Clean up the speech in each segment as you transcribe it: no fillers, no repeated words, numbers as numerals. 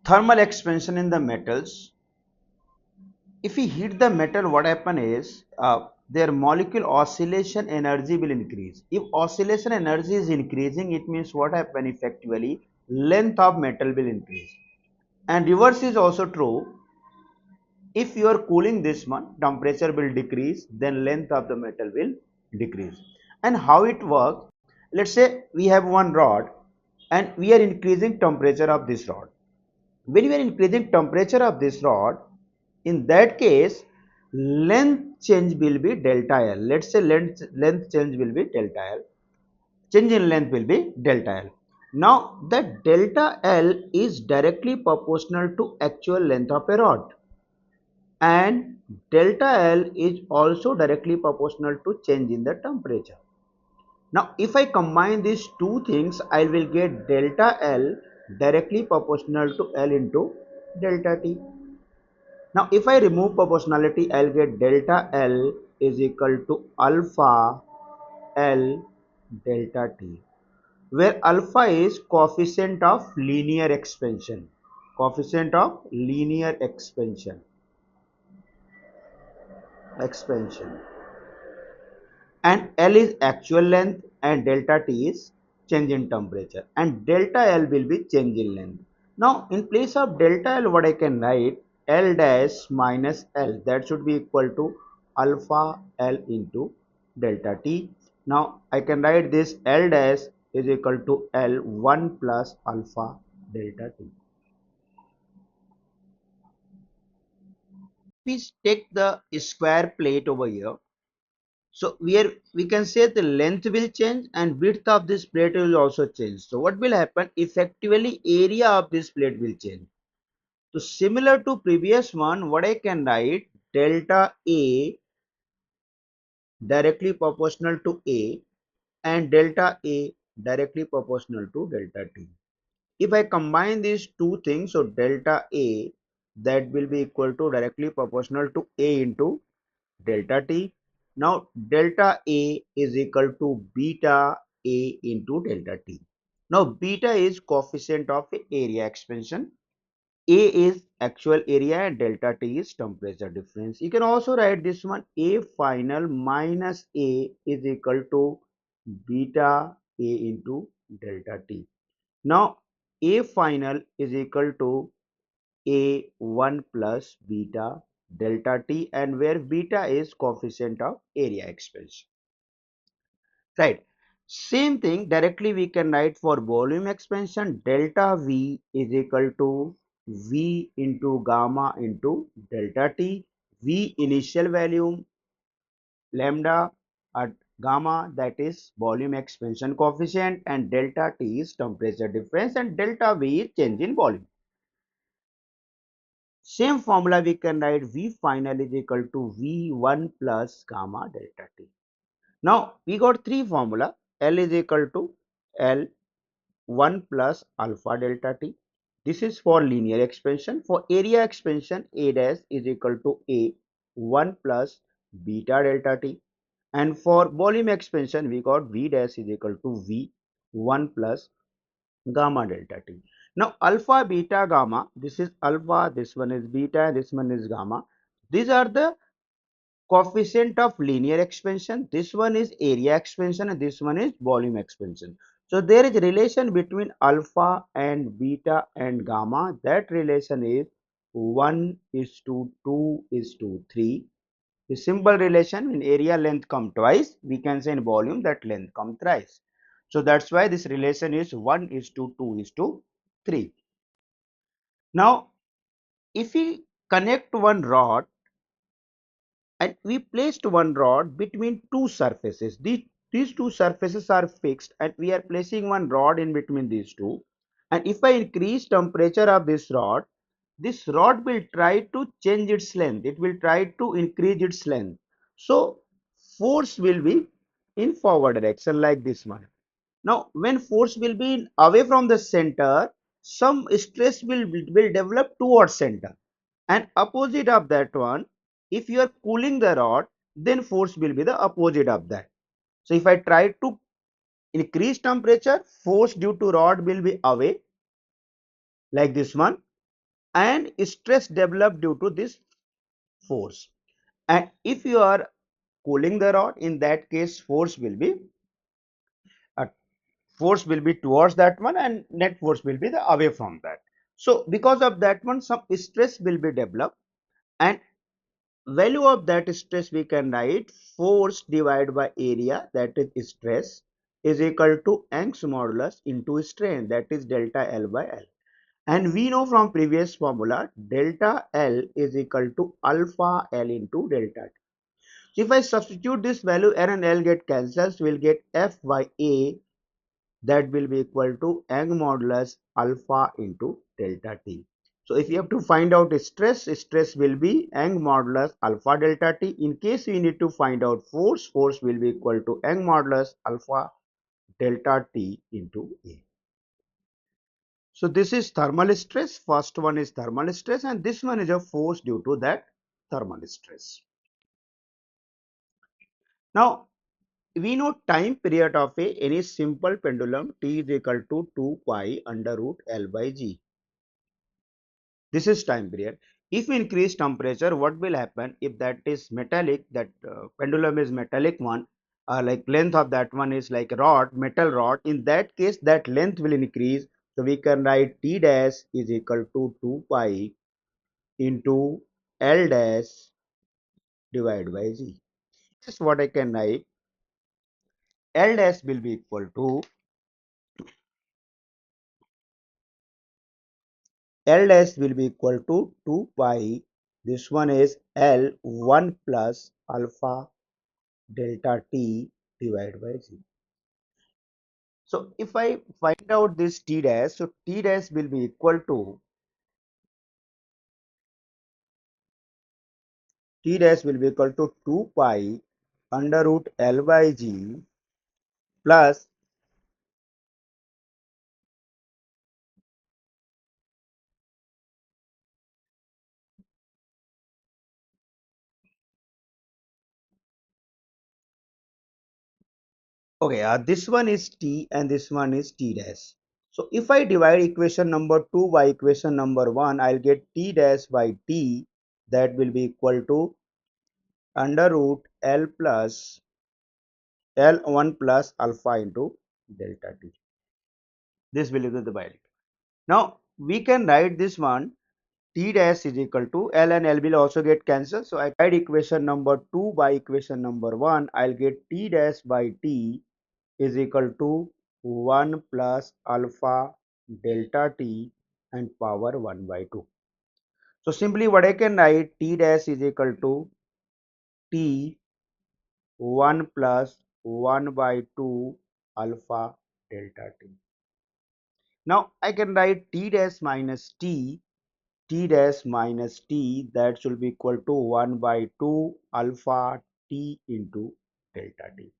thermal expansion in the metals. If we heat the metal, what happen is their molecule oscillation energy will increase. If oscillation energy is increasing, it means what happen effectively, length of metal will increase. And reverse is also true. If you are cooling this one, temperature will decrease, then length of the metal will decrease. And how it works, let's say we have one rod and we are increasing temperature of this rod. When we are increasing temperature of this rod, in that case length change will be delta L. Let's say length change will be delta L. Change in length will be delta L. Now that delta L is directly proportional to actual length of a rod, and delta L is also directly proportional to change in the temperature. Now if I combine these two things, I will get delta L directly proportional to L into delta T. Now if I remove proportionality, I'll get delta L is equal to alpha L delta T, where alpha is coefficient of linear expansion. Coefficient of linear expansion. And L is actual length and delta T is change in temperature, and delta L will be change in length. Now in place of delta L, what I can write, L dash minus L, that should be equal to alpha L into delta T. Now I can write this L dash is equal to L 1 plus alpha delta T. Please take the square plate over here. So we can say the length will change and width of this plate will also change. So what will happen? Effectively area of this plate will change. So similar to previous one, what I can write, delta A directly proportional to A and delta A directly proportional to delta T. If I combine these two things, so delta A, that will be equal to directly proportional to A into delta T. Now delta A is equal to beta A into delta T. Now beta is coefficient of area expansion, A is actual area, and delta T is temperature difference. You can also write this one, A final minus A is equal to beta A into delta T. Now A final is equal to A1 plus beta delta T, and where beta is coefficient of area expansion. Right. Same thing directly we can write for volume expansion, delta V is equal to V into gamma into delta T. V initial volume, lambda at gamma, that is volume expansion coefficient, and delta T is temperature difference, and delta V is change in volume. Same formula we can write, V final is equal to V1 plus gamma delta T. Now we got three formula. L is equal to L1 plus alpha delta T. This is for linear expansion. For area expansion, A dash is equal to A1 plus beta delta T. And for volume expansion, we got V dash is equal to V1 plus gamma delta T. Now alpha, beta, gamma, this is alpha, this one is beta, this one is gamma. These are the coefficient of linear expansion. This one is area expansion and this one is volume expansion. So there is a relation between alpha and beta and gamma. That relation is 1 is to 2 is to 3. The simple relation, in area length come twice, we can say in volume that length come thrice. So that's why this relation is 1 is to 2 is to 3. Now if we connect one rod and we placed one rod between two surfaces, these two surfaces are fixed and we are placing one rod in between these two, and if I increase temperature of this rod will try to change its length, it will try to increase its length. So force will be in forward direction like this one. Now when force will be away from the center, some stress will develop towards center, and opposite of that one, if you are cooling the rod, then force will be the opposite of that. So if I try to increase temperature, force due to rod will be away like this one, and stress developed due to this force. And if you are cooling the rod, in that case uh, force will be towards that one and net force will be the away from that. So because of that one, some stress will be developed, and value of that stress we can write force divided by area, that is stress, is equal to Young's modulus into strain, that is delta L by L. And we know from previous formula delta L is equal to alpha L into delta T. So if I substitute this value, R and L get cancels, we'll get F by A, that will be equal to Young modulus alpha into delta T. So if you have to find out stress will be Young modulus alpha delta T. In case we need to find out force will be equal to Young modulus alpha delta T into A. So this is thermal stress. First one is thermal stress, and this one is a force due to that thermal stress. Now we know time period of any simple pendulum T is equal to 2 pi under root L by G. This is time period. If we increase temperature, what will happen? If that is metallic, that pendulum is metallic one, like length of that one is like rod, metal rod. In that case, that length will increase. So we can write T dash is equal to 2 pi into L dash divided by G. This is what I can write. L dash will be equal to L dash will be equal to 2 pi. This one is L 1 plus alpha delta T divided by G. So if I find out this T dash, so T dash will be equal to T dash will be equal to 2 pi under root L by G plus, okay, this one is T and this one is T dash. So if I divide equation number 2 by equation number 1, I'll get T dash by T, that will be equal to under root L plus L1 plus alpha into delta T. This will be the divided. Now we can write this one T dash is equal to L, and L will also get cancelled. So I write equation number 2 by equation number 1. I'll get T dash by T is equal to 1 plus alpha delta T and power 1 by 2. So simply what I can write, T dash is equal to T 1 plus 1 by 2 alpha delta T. Now I can write T dash minus T dash minus T, that should be equal to 1 by 2 alpha T into delta T.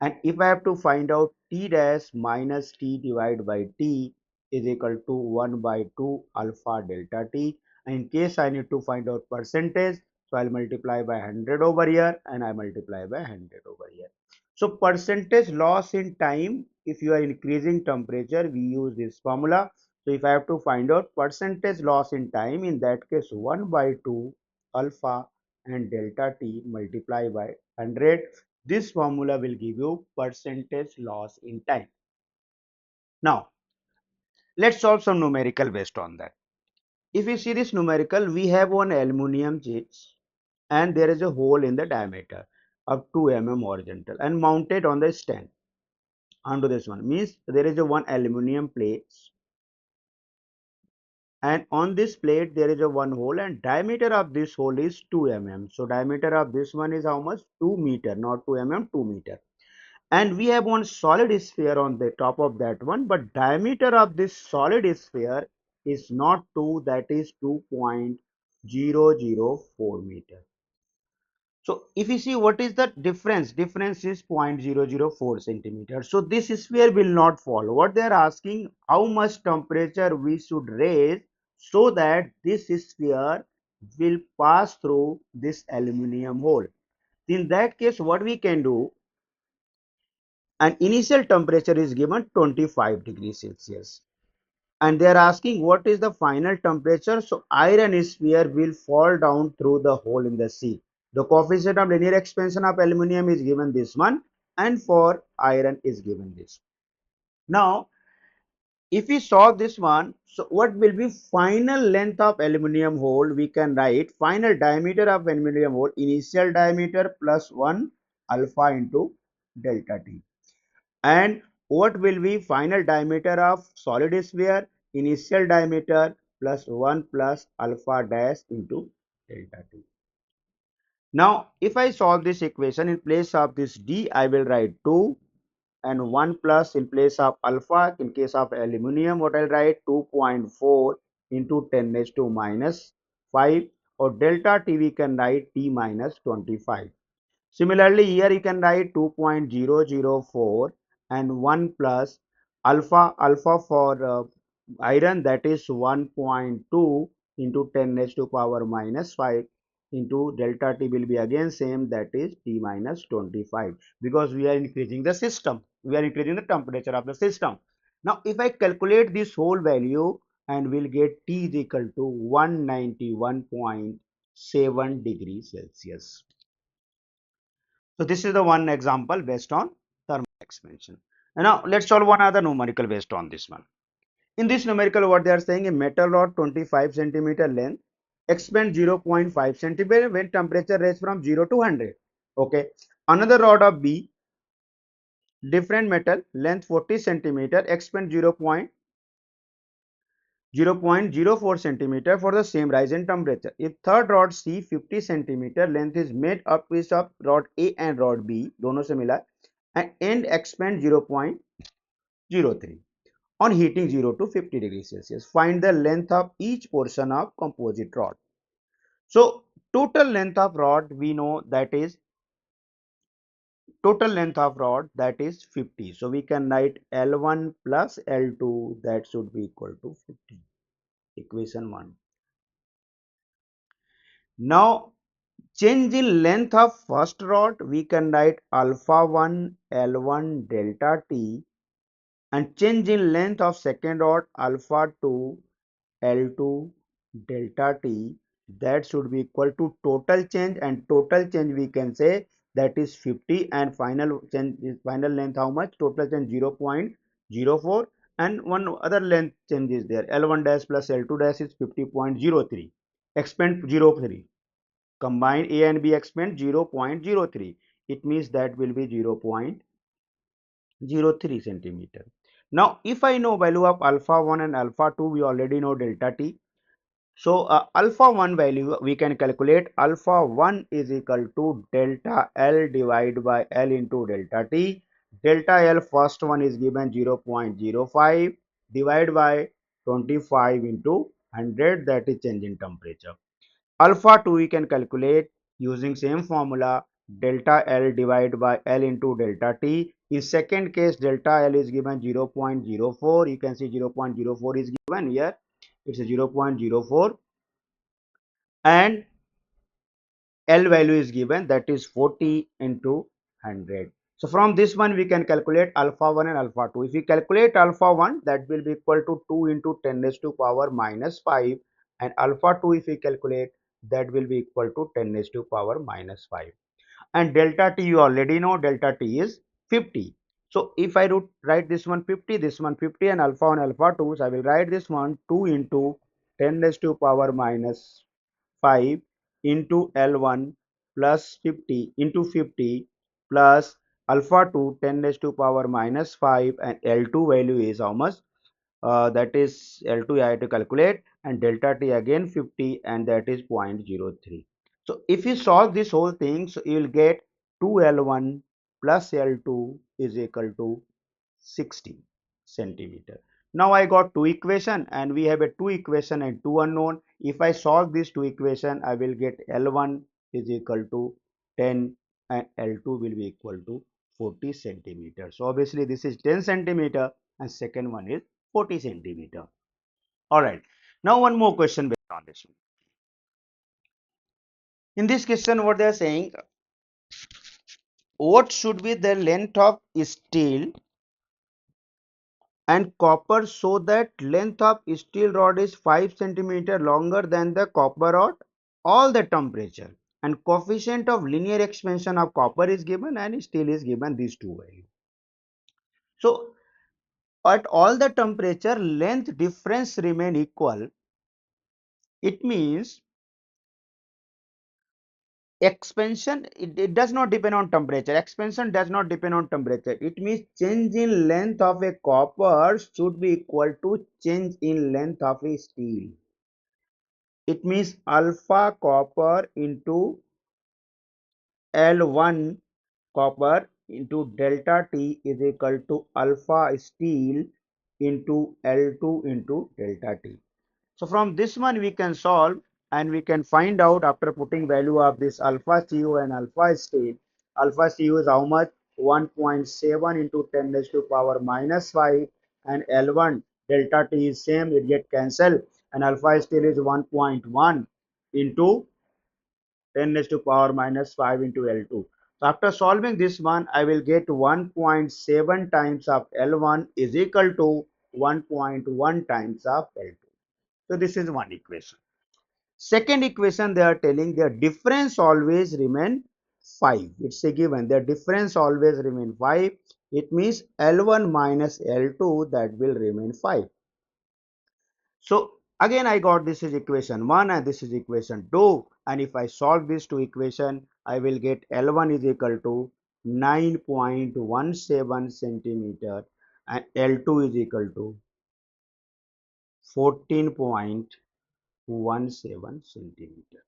And if I have to find out T dash minus T divided by T is equal to 1 by 2 alpha delta T. And in case I need to find out percentage, so I'll multiply by 100 over here and I multiply by 100 over here. So percentage loss in time, if you are increasing temperature, we use this formula. So if I have to find out percentage loss in time, in that case 1 by 2 alpha and delta T multiply by 100. This formula will give you percentage loss in time. Now let's solve some numerical based on that. If you see this numerical, we have one aluminum chips and there is a hole in the diameter of 2 mm horizontal and mounted on the stand onto this one. Means there is a one aluminum plate, and on this plate there is a one hole and diameter of this hole is 2 mm. So diameter of this one is how much? 2 meter, not 2 mm, 2 meter. And we have one solid sphere on the top of that one, but diameter of this solid sphere is not 2, that is 2.004 meter. So if you see what is the difference, difference is 0.004 centimeter. So this sphere will not fall. What they are asking, how much temperature we should raise so that this sphere will pass through this aluminum hole. In that case, what we can do, and initial temperature is given 25 degrees Celsius. and they are asking what is the final temperature. So iron sphere will fall down through the hole in the sea. The coefficient of linear expansion of aluminum is given this one, and for iron is given this. Now if we solve this one, so what will be final length of aluminum hole? We can write final diameter of aluminum hole, initial diameter plus 1 alpha into delta T. And what will be final diameter of solid sphere? Initial diameter plus 1 plus alpha dash into delta T. Now, if I solve this equation, in place of this D, I will write 2 and 1 plus in place of alpha. In case of aluminum, what I'll write 2.4 into 10 raised to minus 5, or delta T we can write T minus 25. Similarly, here you can write 2.004 and 1 plus alpha for iron, that is 1.2 into 10 raised to power minus 5 into delta T will be again same, that is T minus 25, because we are increasing the system, we are increasing the temperature of the system. Now if I calculate this whole value, and we'll get T is equal to 191.7 degrees Celsius. So this is the one example based on thermal expansion. And now let's solve one other numerical based on this one. In this numerical, what they are saying, a metal rod 25 centimeter length expand 0.5 centimeter when temperature range from 0 to 100. Okay. Another rod of B, different metal, length 40 centimeter, expand 0.04 centimeter for the same rise in temperature. If third rod C 50 centimeter length is made up piece of rod A and rod B, दोनों से मिला, and end expand 0.03 on heating 0 to 50 degrees Celsius. Find the length of each portion of composite rod. So total length of rod we know that is total length of rod, that is 50. So we can write L1 plus L2, that should be equal to 50. Equation 1. Now change in length of first rod, we can write alpha 1 L1 delta T, and change in length of second rod alpha 2 L2 delta T, that should be equal to total change, and total change we can say that is 50, and final change is final length how much? Total change 0.04, and one other length change is there, L1 dash plus L2 dash is 50.03, expand 03, combine A and B expand 0.03, it means that will be 0.03 centimeter. Now if I know value of alpha 1 and alpha 2, we already know delta T. So alpha 1 value we can calculate, alpha 1 is equal to delta L divided by L into delta T. Delta L first one is given 0.05 divided by 25 into 100, that is change in temperature. Alpha 2 we can calculate using same formula, delta L divided by L into delta T. In second case, delta L is given 0.04. You can see 0.04 is given here. It's a 0.04, and L value is given, that is 40 into 100. So from this one we can calculate alpha 1 and alpha 2. If we calculate alpha 1, that will be equal to 2 into 10 raised to power minus 5, and alpha 2 if we calculate, that will be equal to 10 raised to power minus 5. And delta T you already know, delta T is 50. So if I write this one 50, this one 50, and alpha 1 alpha 2, so I will write this one 2 into 10 raised to power minus 5 into L1 plus 50 into 50 plus alpha 2 10 raised to power minus 5, and L2 value is how much? That is L2 I have to calculate, and delta T again 50, and that is 0.03. So if you solve this whole thing, so you will get 2L1 plus L2 is equal to 60 centimeter. Now I got two equation, and we have a two equation and two unknown. If I solve these two equation, I will get L1 is equal to 10 and L2 will be equal to 40 centimeter. So obviously this is 10 centimeter and second one is 40 centimeter. All right. Now one more question based on this one. In this question, what they are saying, what should be the length of steel and copper, so that length of steel rod is 5 centimeter longer than the copper rod, all the temperature, and coefficient of linear expansion of copper is given and steel is given, these two values. So at all the temperature, length difference remain equal. It means expansion, it does not depend on temperature. Expansion does not depend on temperature. It means change in length of a copper should be equal to change in length of a steel. It means alpha copper into L1 copper into delta T is equal to alpha steel into L2 into delta T. So from this one we can solve and we can find out, after putting value of this alpha cu and alpha steel. Alpha cu is how much? 1.7 into 10 raised to power minus 5, and L1 delta T is same, it get cancelled, and alpha steel is 1.1 into 10 raised to power minus 5 into L2. So after solving this one, I will get 1.7 times of L1 is equal to 1.1 times of L2. So this is one equation. Second equation, they are telling their difference always remain 5. It's a given. Their difference always remain 5. It means L1 minus L2, that will remain 5. So again I got, this is equation 1 and this is equation 2, and if I solve these two equation, I will get L1 is equal to 9.17 centimeter and L2 is equal to 14.17 centimeter.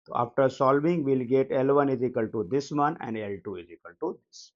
So after solving, we'll get L1 is equal to this one and L2 is equal to this.